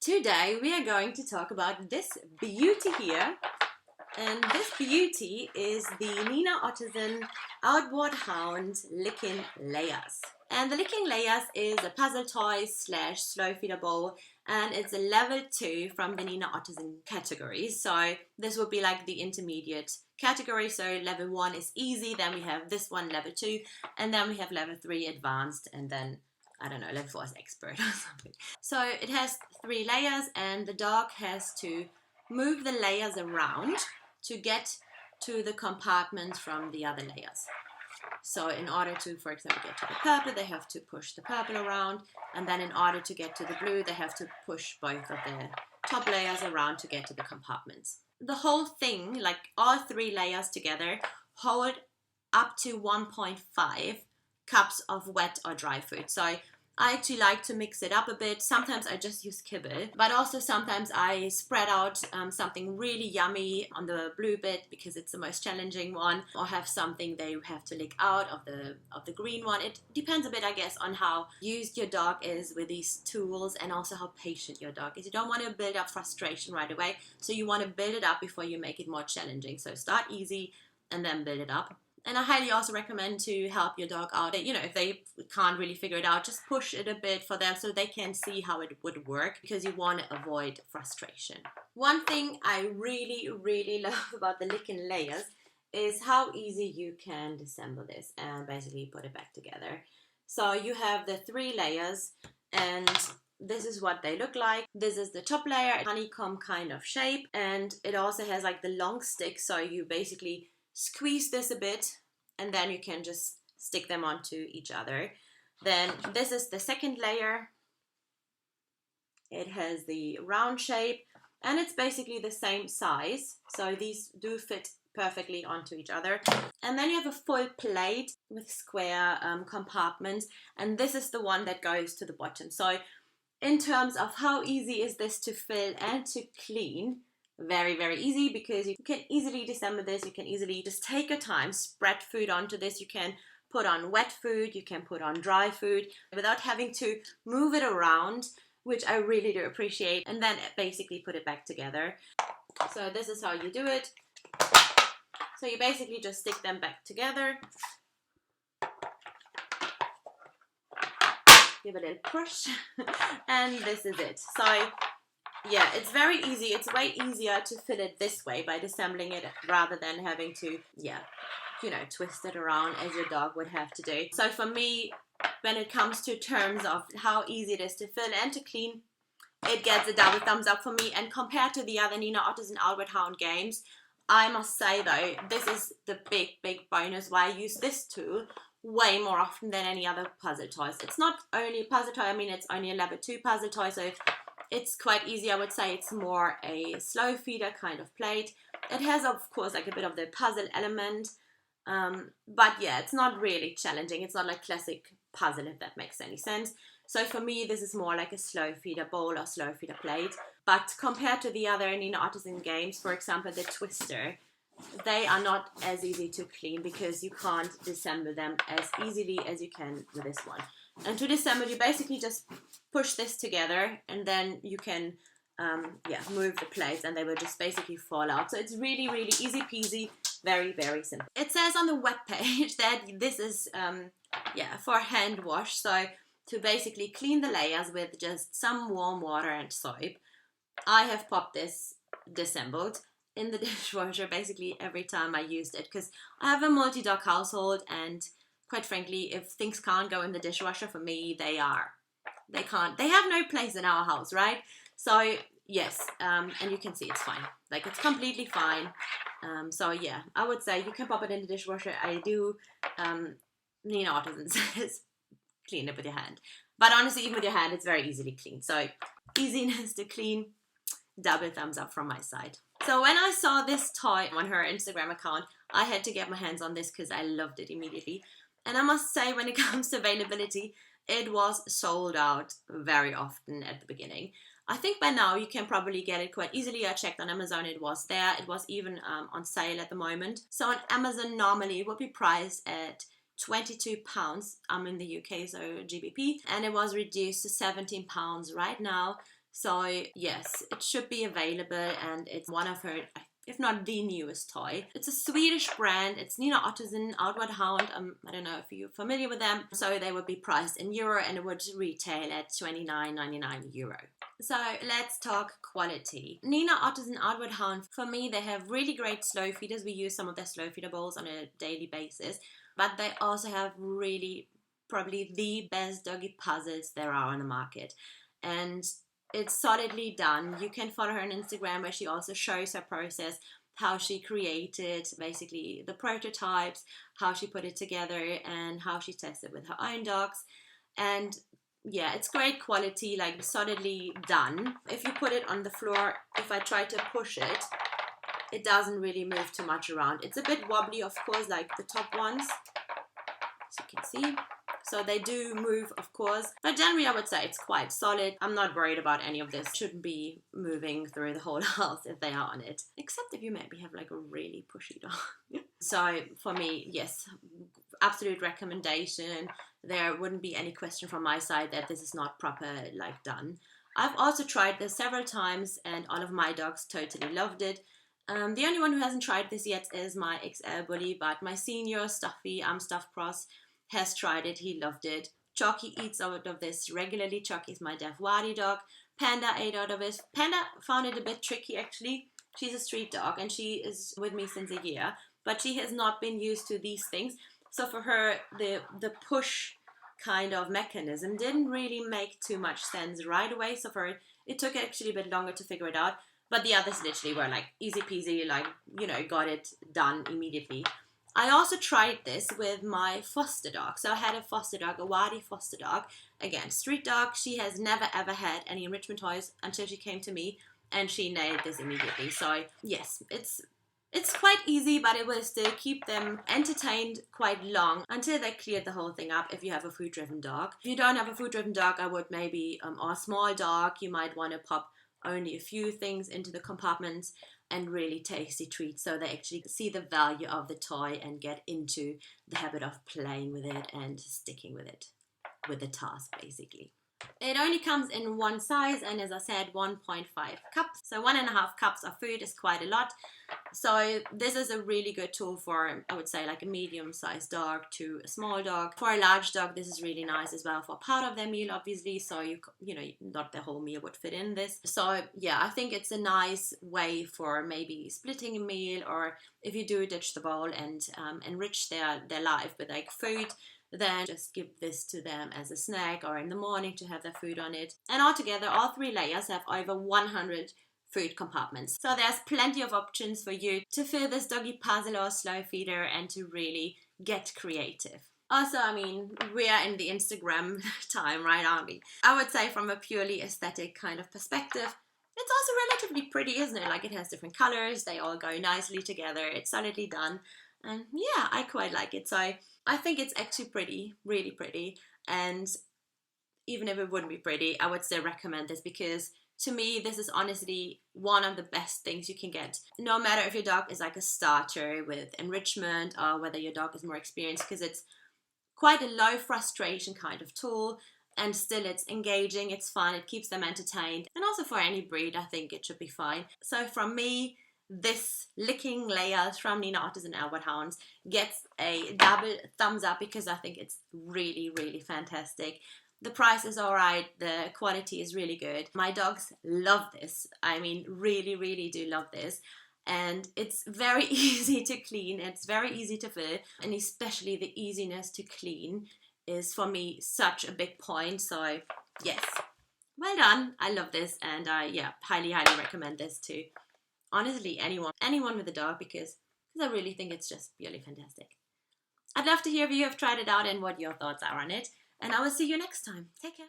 Today we are going to talk about this beauty here, and this beauty is the Nina Ottesen Outboard Hound Lickin Layers. And the Lickin Layers is a puzzle toy slash slow feeder bowl, and it's a level 2 from the Nina Ottesen category. So this would be like the intermediate category. So level 1 is easy, then we have this one level 2, and then we have level 3 advanced, and then I don't know, level 4 is expert or something. So it has 3 layers, and the dog has to move the layers around to get to the compartments from the other layers. So in order to, for example, get to the purple, they have to push the purple around, and then in order to get to the blue, they have to push both of the top layers around to get to the compartments. The whole thing, like all 3 layers together, hold up to 1.5 cups of wet or dry food. So I actually like to mix it up a bit. Sometimes I just use kibble, but also sometimes I spread out something really yummy on the blue bit because it's the most challenging one, or have something they have to lick out of the green one. It depends a bit, I guess, on how used your dog is with these tools and also how patient your dog is. You don't want to build up frustration right away, so you want to build it up before you make it more challenging. So start easy and then build it up. And I highly also recommend to help your dog out. You know, if they can't really figure it out, just push it a bit for them so they can see how it would work, because you want to avoid frustration. One thing I really, really love about the Lickin Layers is how easy you can disassemble this and basically put it back together. So you have the 3 layers, and this is what they look like. This is the top layer, honeycomb kind of shape, and it also has like the long stick, so you basically squeeze this a bit and then you can just stick them onto each other. Then this is the second layer. It has the round shape and it's basically the same size, so these do fit perfectly onto each other. And then you have a full plate with square compartments, and this is the one that goes to the bottom. So in terms of how easy is this to fill and to clean, very, very easy, because you can easily disassemble this. You can easily just take your time, spread food onto this. You can put on wet food, you can put on dry food without having to move it around, which I really do appreciate, and then basically put it back together. So this is how you do it. So you basically just stick them back together, give it a little push, and this is it. So yeah, it's very easy. It's way easier to fill it this way by disassembling it rather than having to, twist it around as your dog would have to do. So for me, when it comes to terms of how easy it is to fill and to clean, it gets a double thumbs up for me. And compared to the other Nina Ottesen Outboard Hound games, I must say though, this is the big, big bonus why I use this tool way more often than any other puzzle toys. It's not only a puzzle toy, I mean, it's only a level 2 puzzle toy, so it's quite easy. I would say it's more a slow feeder kind of plate. It has, of course, like a bit of the puzzle element, but yeah, it's not really challenging. It's not like classic puzzle, if that makes any sense. So for me, this is more like a slow feeder bowl or slow feeder plate. But compared to the other Nina Ottesen games, for example, the Twister, they are not as easy to clean because you can't disassemble them as easily as you can with this one. And to disassemble, you basically just push this together, and then you can move the plates and they will just basically fall out. So it's really, really easy peasy, very, very simple. It says on the webpage that this is for hand wash. So to basically clean the layers with just some warm water and soap. I have popped this disassembled in the dishwasher basically every time I used it, because I have a multi-dog household, and quite frankly, if things can't go in the dishwasher for me, they have no place in our house, right? So yes, and you can see it's fine. Like, it's completely fine. So yeah, I would say you can pop it in the dishwasher. I do. Nina Ottesen says clean it with your hand, but honestly, even with your hand, it's very easily cleaned. So easiness to clean, double thumbs up from my side. So when I saw this toy on her Instagram account, I had to get my hands on this because I loved it immediately. And I must say, when it comes to availability, it was sold out very often at the beginning. I think by now you can probably get it quite easily. I checked on Amazon, it was there. It was even on sale at the moment. So on Amazon, normally it would be priced at £22. I'm in the UK, so GBP. And it was reduced to £17 right now. So yes, it should be available, and it's one of her, if not the newest toy. It's a Swedish brand. It's Nina Ottosson Outward Hound. I don't know if you're familiar with them. So they would be priced in euro, and it would retail at €29.99. So let's talk quality. Nina Ottosson Outward Hound, for me, they have really great slow feeders. We use some of their slow feeder bowls on a daily basis, but they also have really probably the best doggy puzzles there are on the market. And it's solidly done. You can follow her on Instagram, where she also shows her process, how she created basically the prototypes, how she put it together, and how she tested with her own dogs. And yeah, it's great quality, like solidly done. If you put it on the floor, if I try to push it, it doesn't really move too much around. It's a bit wobbly, of course, like the top ones, as you can see. So they do move, of course, but generally I would say it's quite solid. I'm not worried about any of this. Shouldn't be moving through the whole house if they are on it, except if you maybe have like a really pushy dog. So for me, yes, absolute recommendation. There wouldn't be any question from my side that this is not proper like done. I've also tried this several times, and all of my dogs totally loved it. The only one who hasn't tried this yet is my XL bully, but my senior Staffy Amstaff cross has tried it. He loved it. Chalkie eats out of this regularly. Chalkie is my deaf Wadi dog. Panda ate out of it. Panda found it a bit tricky, actually. She's a street dog, and she is with me since a year, but she has not been used to these things. So for her, the push kind of mechanism didn't really make too much sense right away. So for her, it took actually a bit longer to figure it out. But the others literally were like easy peasy, like, you know, got it done immediately. I also tried this with my foster dog. So I had a foster dog, a Wadi foster dog. Again, street dog. She has never ever had any enrichment toys until she came to me, and she nailed this immediately. So yes, it's quite easy, but it will still keep them entertained quite long until they cleared the whole thing up if you have a food-driven dog. If you don't have a food-driven dog, I would maybe, or a small dog, you might want to pop only a few things into the compartments and really tasty treats, so they actually see the value of the toy and get into the habit of playing with it and sticking with it, with the task basically. It only comes in one size, and as I said, 1.5 cups. So 1.5 cups of food is quite a lot. So this is a really good tool for, I would say, like a medium-sized dog to a small dog. For a large dog, this is really nice as well for part of their meal, obviously. So you know, not the whole meal would fit in this. So yeah, I think it's a nice way for maybe splitting a meal, or if you do ditch the bowl and enrich their life with like food, then just give this to them as a snack or in the morning to have their food on it. And altogether, all 3 layers have over 100 food compartments. So there's plenty of options for you to fill this doggy puzzle or slow feeder and to really get creative. Also, I mean, we are in the Instagram time, right, aren't we? I would say from a purely aesthetic kind of perspective, it's also relatively pretty, isn't it? Like, it has different colors, they all go nicely together, it's solidly done. And yeah, I quite like it. So I think it's actually pretty, really pretty. And even if it wouldn't be pretty, I would still recommend this, because to me, this is honestly one of the best things you can get. No matter if your dog is like a starter with enrichment or whether your dog is more experienced, because it's quite a low frustration kind of tool, and still it's engaging, it's fun, it keeps them entertained. And also for any breed, I think it should be fine. So from me, this Lickin layers from Nina Ottosson Outward Hounds gets a double thumbs up, because I think it's really, really fantastic. The price is alright, the quality is really good. My dogs love this. I mean, really, really do love this. And it's very easy to clean, it's very easy to fill, and especially the easiness to clean is for me such a big point. So yes, well done. I love this, and yeah, highly, highly recommend this to honestly anyone with a dog, because I really think it's just purely fantastic. I'd love to hear if you have tried it out and what your thoughts are on it, and I will see you next time. Take care.